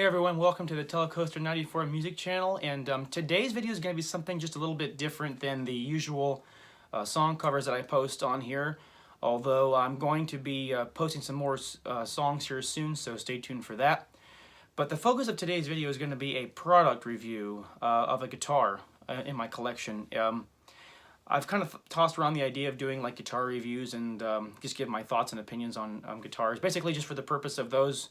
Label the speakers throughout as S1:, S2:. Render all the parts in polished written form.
S1: Hey everyone, welcome to the Telecoaster 94 music channel, and today's video is going to be something just a little bit different than the usual song covers that I post on here, although I'm going to be posting some more songs here soon, so stay tuned for that. But the focus of today's video is going to be a product review of a guitar in my collection. I've kind of tossed around the idea of doing like guitar reviews and just give my thoughts and opinions on guitars, basically just for the purpose of those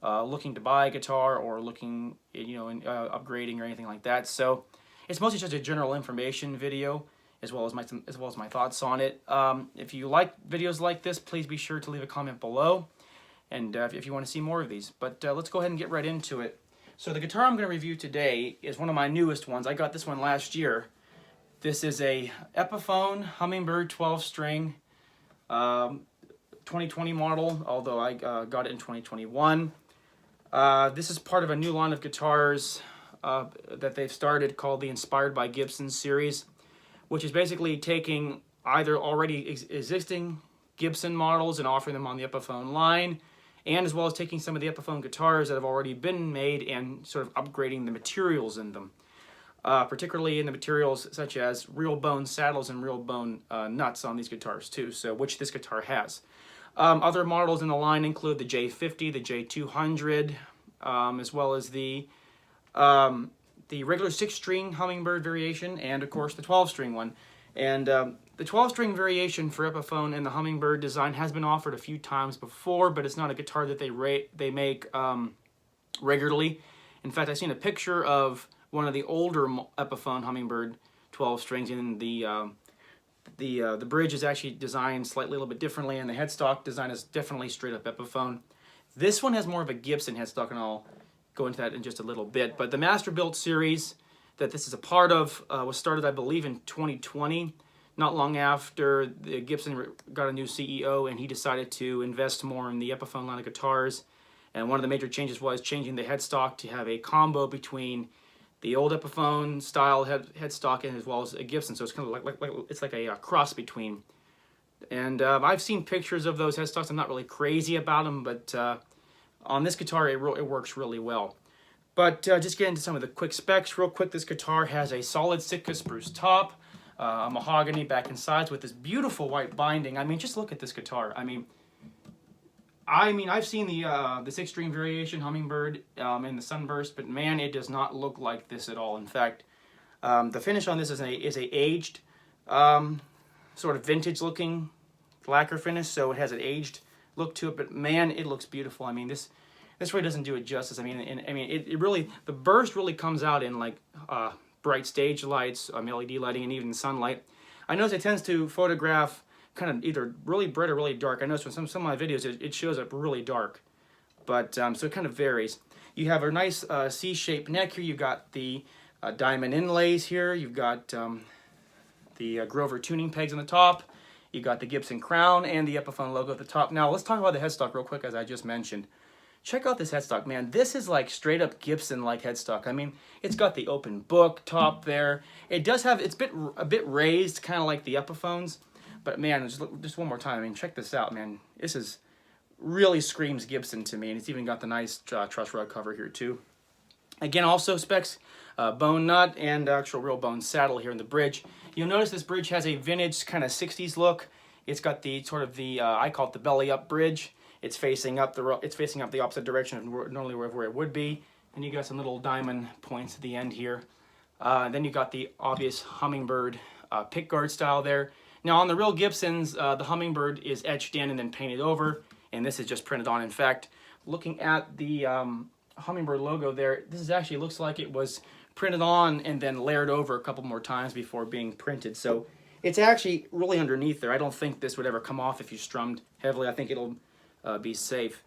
S1: looking to buy a guitar or looking, upgrading or anything like that. So it's mostly just a general information video, as well as my thoughts on it. If you like videos like this, please be sure to leave a comment below, and if you want to see more of these. But let's go ahead and get right into it. So the guitar I'm going to review today is one of my newest ones. I got this one last year. This is a Epiphone Hummingbird 12-string 2020 model, although I got it in 2021. This is part of a new line of guitars that they've started called the Inspired by Gibson series, which is basically taking either already existing Gibson models and offering them on the Epiphone line, and as well as taking some of the Epiphone guitars that have already been made and sort of upgrading the materials in them, particularly in the materials such as real bone saddles and real bone nuts on these guitars too, so which this guitar has. Other models in the line include the J50, the J200, as well as the regular 6-string Hummingbird variation, and of course the 12-string one. And the 12-string variation for Epiphone and the Hummingbird design has been offered a few times before, but it's not a guitar that they make regularly. In fact, I've seen a picture of one of the older Epiphone Hummingbird 12 strings, and the bridge is actually designed slightly a little bit differently, and the headstock design is definitely straight up Epiphone. This one has more of a Gibson headstock, and I'll go into that in just a little bit. But the Master Built series that this is a part of was started, I believe, in 2020, not long after the Gibson got a new CEO, and he decided to invest more in the Epiphone line of guitars. And one of the major changes was changing the headstock to have a combo between the old Epiphone style headstock and as well as a Gibson, so it's kind of like a cross between. And I've seen pictures of those headstocks. I'm not really crazy about them, but on this guitar it works really well. But just get into some of the quick specs real quick. This guitar has a solid Sitka spruce top, mahogany back and sides with this beautiful white binding. I mean, just look at this guitar. I mean, I've seen the 6-string variation Hummingbird in the Sunburst, but man, it does not look like this at all. In fact, the finish on this is a aged, sort of vintage-looking lacquer finish, so it has an aged look to it. But man, it looks beautiful. I mean, this really doesn't do it justice. I mean, it really, the burst really comes out in like bright stage lights, LED lighting, and even sunlight. I notice it tends to photograph kind of either really bright or really dark. I noticed when some of my videos it shows up really dark, but so it kind of varies. You have a nice C-shaped neck here. You've got the diamond inlays here. You've got the Grover tuning pegs on the top. You've got the Gibson crown and the Epiphone logo at the top. Now let's talk about the headstock real quick, as I just mentioned. Check out this headstock, man. This is like straight up Gibson-like headstock. I mean, it's got the open book top there. It does have, it's a bit raised, kind of like the Epiphones. But man, just one more time. I mean, check this out, man. This is really screams Gibson to me, and it's even got the nice truss rug cover here too. Again, also specs bone nut and actual real bone saddle here in the bridge. You'll notice this bridge has a vintage kind of 60s look. It's got the sort of the I call it the belly up bridge. It's facing up the opposite direction of normally where it would be, and you got some little diamond points at the end here. Then you got the obvious Hummingbird pickguard style there. Now on the real Gibsons, the Hummingbird is etched in and then painted over, and this is just printed on. In fact, looking at the Hummingbird logo there, this is actually looks like it was printed on and then layered over a couple more times before being printed. So it's actually really underneath there. I don't think this would ever come off if you strummed heavily. I think it'll be safe.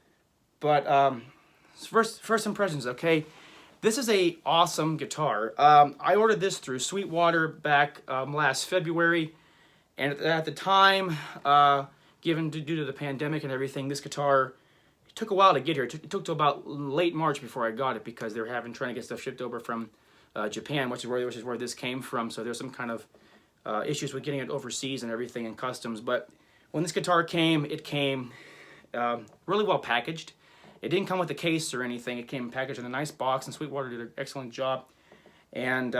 S1: But first impressions, okay? This is a awesome guitar. I ordered this through Sweetwater back last February. And at the time, due to the pandemic and everything, this guitar, it took a while to get here. It took till about late March before I got it, because they were trying to get stuff shipped over from Japan, which is where this came from. So there's some kind of issues with getting it overseas and everything in customs. But when this guitar came, it came really well packaged. It didn't come with a case or anything. It came packaged in a nice box, and Sweetwater did an excellent job. And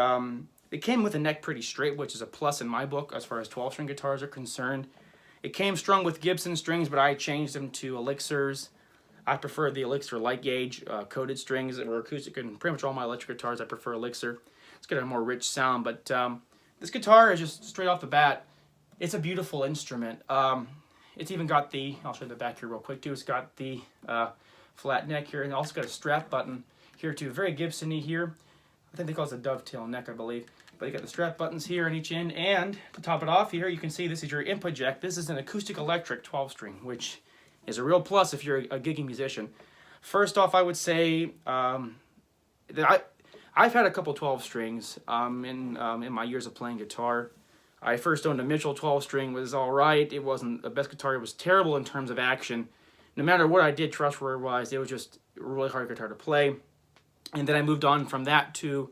S1: it came with a neck pretty straight, which is a plus in my book as far as 12-string guitars are concerned. It came strung with Gibson strings, but I changed them to Elixirs. I prefer the Elixir light gauge coated strings that were acoustic, and pretty much all my electric guitars I prefer Elixir. It's got a more rich sound, but this guitar is just straight off the bat, it's a beautiful instrument. It's even got the, I'll show you the back here real quick too, it's got the flat neck here, and also got a strap button here too, very Gibson-y here. I think they call it a dovetail neck, I believe. But you got the strap buttons here on each end, and to top it off here, you can see this is your input jack. This is an acoustic electric 12-string, which is a real plus if you're a gigging musician. First off, I would say that I've had a couple 12-strings in my years of playing guitar. I first owned a Mitchell 12-string, was all right. It wasn't the best guitar. It was terrible in terms of action. No matter what I did trustworthy-wise, it was just a really hard guitar to play. And then I moved on from that to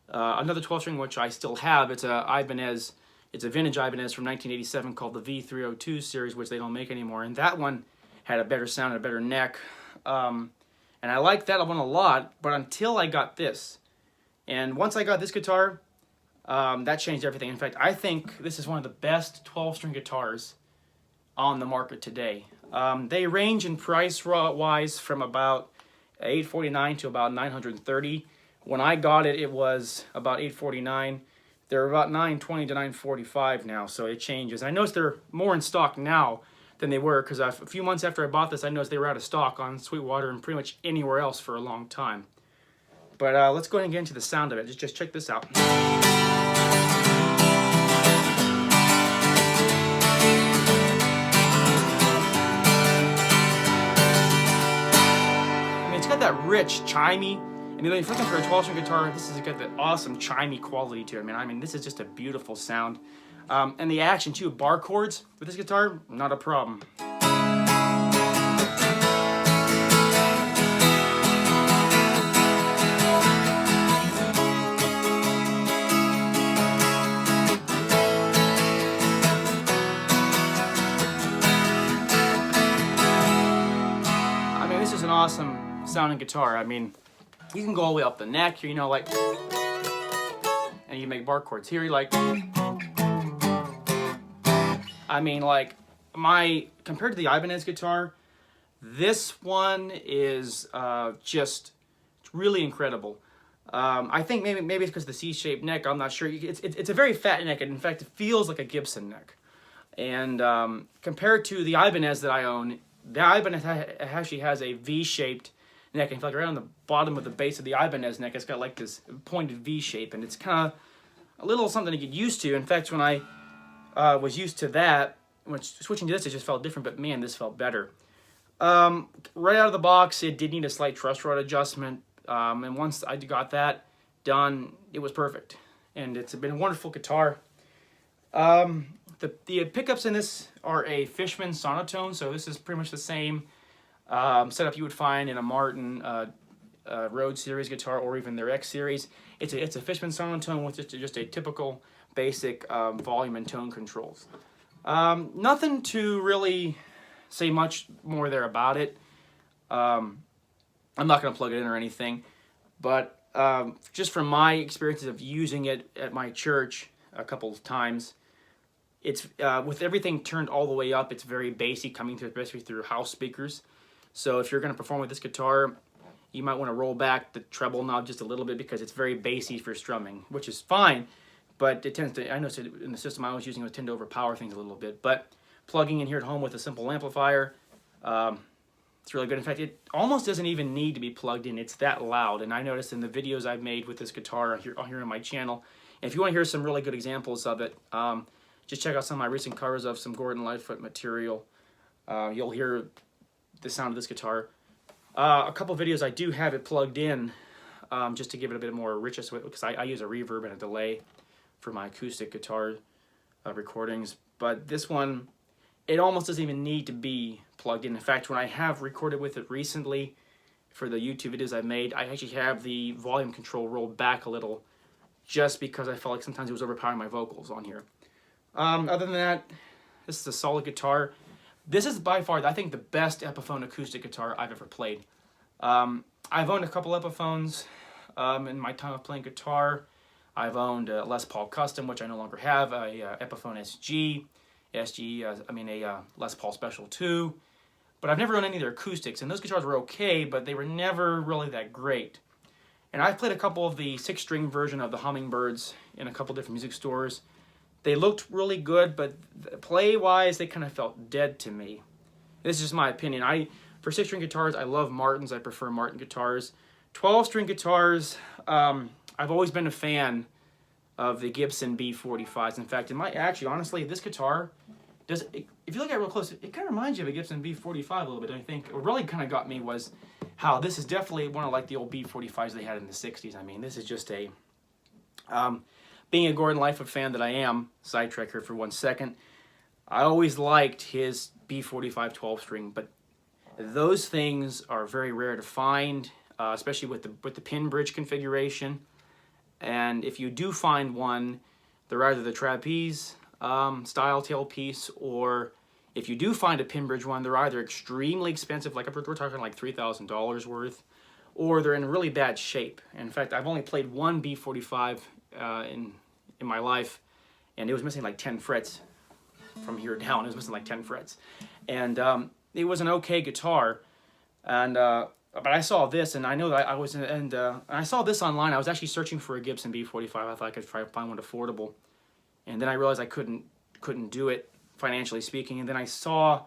S1: another 12-string, which I still have. It's a Ibanez. It's a vintage Ibanez from 1987 called the V302 series, which they don't make anymore. And that one had a better sound and a better neck. And I liked that one a lot, but until I got this. And once I got this guitar, that changed everything. In fact, I think this is one of the best 12-string guitars on the market today. They range in price-wise from about $849 to about $930. When I got it, it was about $849. They're about $920 to $945 now, so it changes. I noticed they're more in stock now than they were, because a few months after I bought this, I noticed they were out of stock on Sweetwater and pretty much anywhere else for a long time. But let's go ahead and get into the sound of it. Just check this out. That rich, chimey, and if you're looking for a 12-string guitar, this has got that awesome chimey quality to it, man. I mean, this is just a beautiful sound. And the action, too, bar chords with this guitar, not a problem. I mean, this is an awesome sounding guitar. I mean, you can go all the way up the neck, you know, like, and you make bar chords here, you like, I mean, like, compared to the Ibanez guitar, this one is just really incredible. I think maybe it's because of the C-shaped neck, I'm not sure. It's a very fat neck, and in fact, it feels like a Gibson neck. And compared to the Ibanez that I own, the Ibanez actually has a V-shaped neck. In fact, right on the bottom of the base of the Ibanez neck, it's got like this pointed V shape, and it's kind of a little something to get used to. In fact, when I was used to that, when switching to this, it just felt different, but man, this felt better. Right out of the box, it did need a slight truss rod adjustment, and once I got that done, it was perfect, and it's been a wonderful guitar. The pickups in this are a Fishman sonotone, so this is pretty much the same setup you would find in a Martin Rhodes series guitar or even their X series. It's a Fishman sonotone with just a typical basic volume and tone controls. Nothing to really say much more there about it. I'm not going to plug it in or anything, but just from my experiences of using it at my church a couple of times, it's with everything turned all the way up, it's very bassy, coming through, especially through house speakers. So if you're going to perform with this guitar, you might want to roll back the treble knob just a little bit because it's very bassy for strumming, which is fine, but it tends to, I noticed in the system I was using, it would tend to overpower things a little bit. But plugging in here at home with a simple amplifier, it's really good. In fact, it almost doesn't even need to be plugged in. It's that loud, and I noticed in the videos I've made with this guitar here on my channel. And if you want to hear some really good examples of it, just check out some of my recent covers of some Gordon Lightfoot material. You'll hear the sound of this guitar. A couple videos I do have it plugged in just to give it a bit more richness with, because I use a reverb and a delay for my acoustic guitar recordings. But this one, it almost doesn't even need to be plugged in. In fact, when I have recorded with it recently for the YouTube videos I've made, I actually have the volume control rolled back a little just because I felt like sometimes it was overpowering my vocals on here. Other than that, this is a solid guitar. This is by far, I think, the best Epiphone acoustic guitar I've ever played. I've owned a couple Epiphones in my time of playing guitar. I've owned a Les Paul Custom, which I no longer have, a Epiphone a Les Paul Special 2. But I've never owned any of their acoustics, and those guitars were okay, but they were never really that great. And I've played a couple of the 6-string version of the Hummingbirds in a couple different music stores. They looked really good, but play-wise, they kind of felt dead to me. This is just my opinion. For 6-string guitars, I love Martins. I prefer Martin guitars. 12-string guitars, I've always been a fan of the Gibson B45s. In fact, honestly, this guitar does. If you look at it real close, it kind of reminds you of a Gibson B45 a little bit, don't you think? What really kind of got me was how this is definitely one of like the old B45s they had in the 60s. I mean, this is just a. Being a Gordon Lightfoot fan that I am, sidetrack here for 1 second, I always liked his B45 12-string, but those things are very rare to find, especially with the pin bridge configuration. And if you do find one, they're either the trapeze style tailpiece, or if you do find a pin bridge one, they're either extremely expensive, like we're talking like $3,000 worth, or they're in really bad shape. And in fact, I've only played one B45 in my life, and it was missing like 10 frets from here down. It was missing like 10 frets, and it was an okay guitar. And but I saw this, and I know that I saw this online. I was actually searching for a Gibson B45. I thought I could try to find one affordable, and then I realized I couldn't do it financially speaking. And then I saw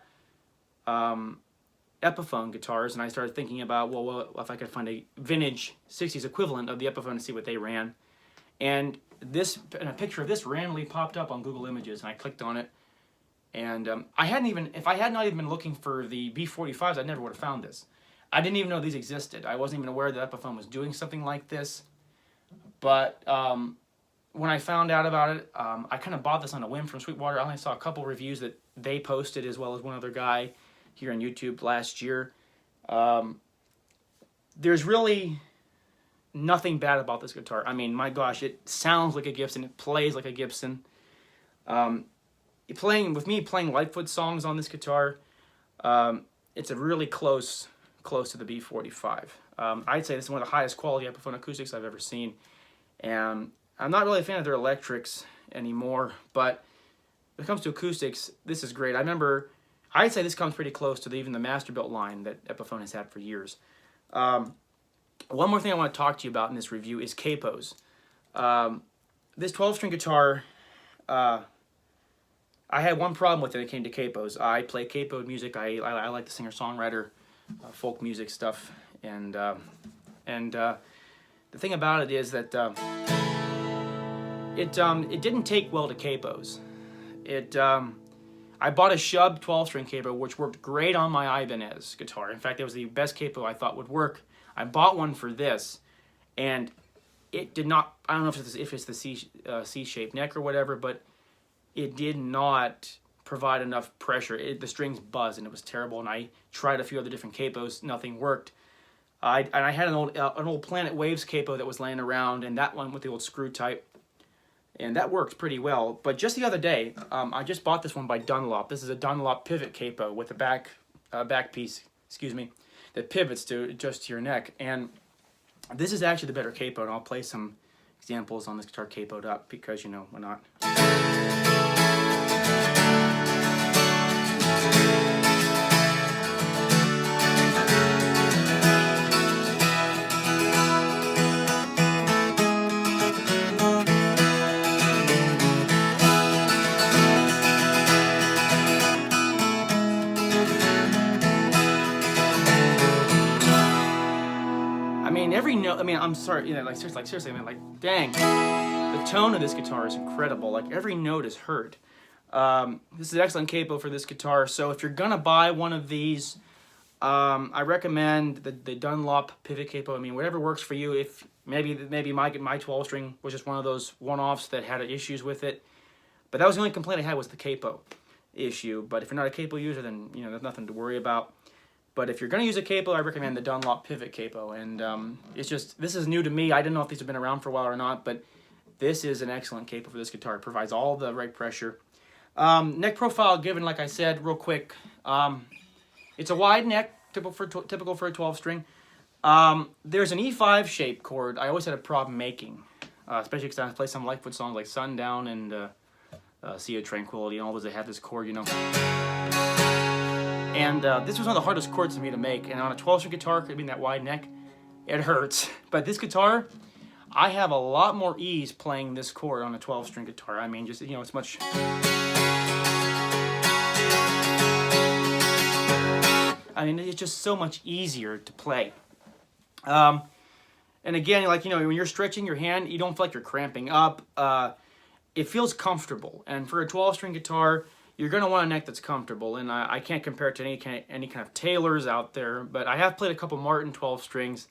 S1: Epiphone guitars, and I started thinking about well, if I could find a vintage 60s equivalent of the Epiphone and see what they ran. And a picture of this randomly popped up on Google Images, and I clicked on it. And if I had not even been looking for the B45s, I never would have found this. I didn't even know these existed. I wasn't even aware that Epiphone was doing something like this. But when I found out about it, I kind of bought this on a whim from Sweetwater. I only saw a couple reviews that they posted, as well as one other guy here on YouTube last year. There's really nothing bad about this guitar. I mean, my gosh, it sounds like a Gibson. It plays like a Gibson. Playing Lightfoot songs on this guitar, it's a really close to the B45. I'd say this is one of the highest quality Epiphone acoustics I've ever seen. And I'm not really a fan of their electrics anymore, but when it comes to acoustics, this is great. I'd say this comes pretty close to even the Masterbuilt line that Epiphone has had for years. One more thing I want to talk to you about in this review is capos. This 12-string guitar, I had one problem with it when it came to capos. I play capoed music. I like the singer-songwriter, folk music stuff, and the thing about it is that it didn't take well to capos. I bought a Shub 12-string capo, which worked great on my Ibanez guitar. In fact, it was the best capo I thought would work. I bought one for this, and it did not. I don't know if it's the C-shaped neck or whatever, but it did not provide enough pressure. The strings buzzed, and it was terrible. And I tried a few other different capos, nothing worked. I had an old Planet Waves capo that was laying around, and that one with the old screw type, and that worked pretty well. But just the other day, I just bought this one by Dunlop. This is a Dunlop pivot capo with a back piece, that pivots to your neck. And this is actually the better capo, and I'll play some examples on this guitar capoed up because, why not? Every note, I'm sorry, seriously, dang, the tone of this guitar is incredible. Like, every note is heard. This is an excellent capo for this guitar. So if you're gonna buy one of these, I recommend the Dunlop pivot capo. Whatever works for you. If maybe my 12-string was just one of those one-offs that had issues with it, but that was the only complaint I had, was the capo issue. But if you're not a capo user, then there's nothing to worry about. But if you're going to use a capo, I recommend the Dunlop pivot capo. And this is new to me. I didn't know if these have been around for a while or not, but this is an excellent capo for this guitar. It provides all the right pressure. Neck profile given, like I said, real quick. It's a wide neck, typical for a 12-string. There's an E5 shape chord I always had a problem making, especially because I play some Lightfoot songs like Sundown and Sea of Tranquility, and all those that have this chord, you know. And this was one of the hardest chords for me to make, and on a 12-string guitar, being that wide neck, it hurts. But this guitar, I have a lot more ease playing this chord on a 12-string guitar. I mean, just, you know, it's much... I mean, it's just so much easier to play. And again, like, you know, when you're stretching your hand, you don't feel like you're cramping up. It feels comfortable. And for a 12-string guitar, you're going to want a neck that's comfortable. And I can't compare it to any kind of Taylors out there, but I have played a couple Martin 12 strings.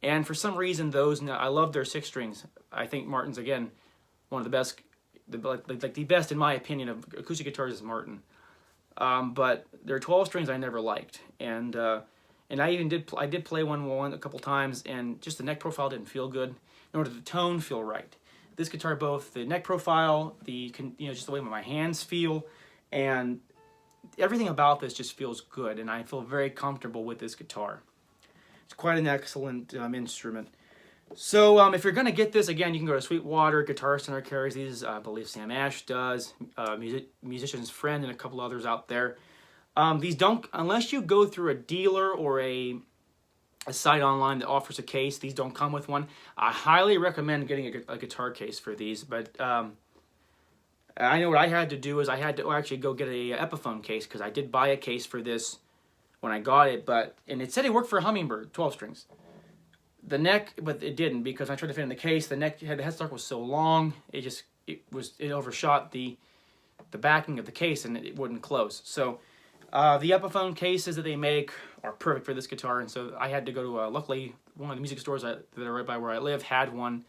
S1: And for some reason, I love their 6 strings. I think Martin's, again, one of the best, like the best, in my opinion, of acoustic guitars is Martin. But their 12 strings I never liked, and I even did play one a couple times, and just the neck profile didn't feel good, nor did the tone feel right. This guitar, both the neck profile, just the way my hands feel, and everything about this just feels good, and I feel very comfortable with this guitar. It's quite an excellent instrument. So if you're going to get this, again, you can go to Sweetwater. Guitar Center carries these. I believe Sam Ash does. Musician's Friend and a couple others out there. These don't, unless you go through a dealer or a site online that offers a case, these don't come with one. I highly recommend getting a guitar case for these, but I know what I had to do is I had to actually go get a Epiphone case, because I did buy a case for this when I got it, and it said it worked for a Hummingbird, 12 strings. The neck, but it didn't, because I tried to fit in the case. The headstock was so long, it overshot the backing of the case, and it wouldn't close. So the Epiphone cases that they make are perfect for this guitar, and so I had to go to luckily one of the music stores that are right by where I live had one,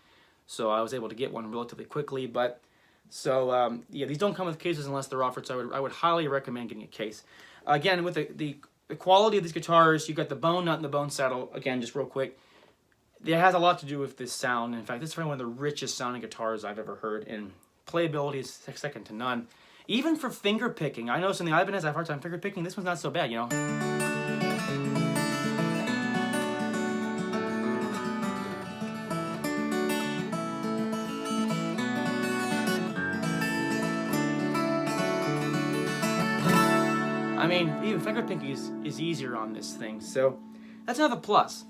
S1: so I was able to get one relatively quickly. But so yeah, these don't come with cases unless they're offered. So I would highly recommend getting a case. Again, with the quality of these guitars, you've got the bone nut and the bone saddle. Again, just real quick. It has a lot to do with this sound. In fact, this is probably one of the richest sounding guitars I've ever heard, and playability is second to none. Even for finger picking, I know some of the Ibanez I have a hard time finger picking. This one's not so bad, you know. I mean, even finger picking is easier on this thing, so that's another plus.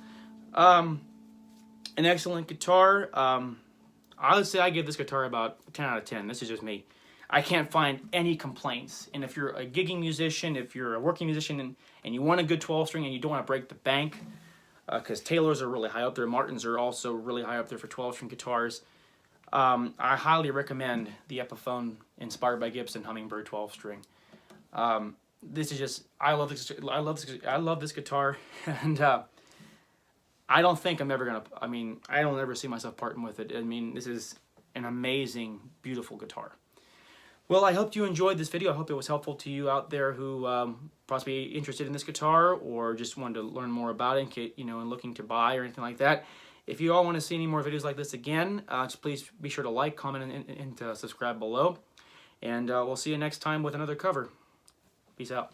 S1: An excellent guitar. I would say I give this guitar about 10 out of 10. This is just me. I can't find any complaints. And if you're a gigging musician, if you're a working musician, and you want a good 12-string and you don't want to break the bank, because Taylors are really high up there, Martins are also really high up there for 12-string guitars, I highly recommend the Epiphone inspired by Gibson Hummingbird 12-string. This is just, I love this guitar, and I don't think I'm ever gonna, I don't ever see myself parting with it. I mean, this is an amazing, beautiful guitar. Well, I hope you enjoyed this video. I hope it was helpful to you out there who possibly interested in this guitar, or just wanted to learn more about it, and looking to buy or anything like that. If you all want to see any more videos like this again, just please be sure to like, comment, and subscribe below. And we'll see you next time with another cover. Peace out.